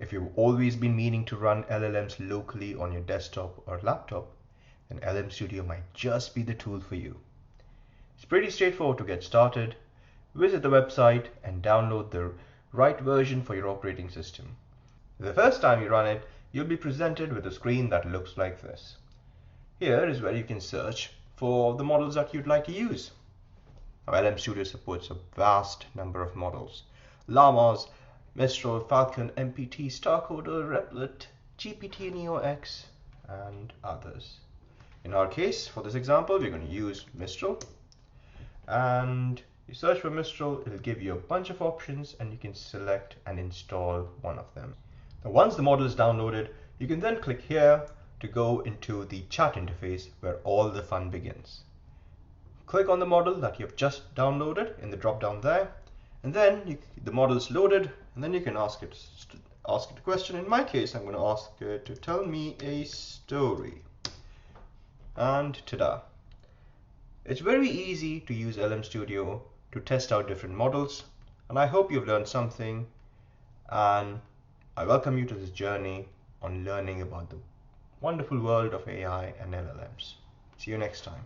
If you've always been meaning to run LLMs locally on your desktop or laptop, then LM Studio might just be the tool for you. It's pretty straightforward to get started. Visit the website and download the right version for your operating system. The first time you run it, you'll be presented with a screen that looks like this. Here is where you can search for the models that you'd like to use. Now, LM Studio supports a vast number of models: Llamas, Mistral, Falcon, MPT, Starcoder, Replit, GPT Neo X, and others. In our case, for this example, we're going to use Mistral. And you search for Mistral, it'll give you a bunch of options and you can select and install one of them. Now, once the model is downloaded, you can then click here to go into the chat interface where all the fun begins. Click on the model that you've just downloaded in the drop down there, and then the model is loaded, and then you can ask it a question. In my case, I'm going to ask it to tell me a story. And ta-da! It's very easy to use LM Studio to test out different models, and I hope you've learned something, and I welcome you to this journey on learning about the wonderful world of AI and LLMs. See you next time.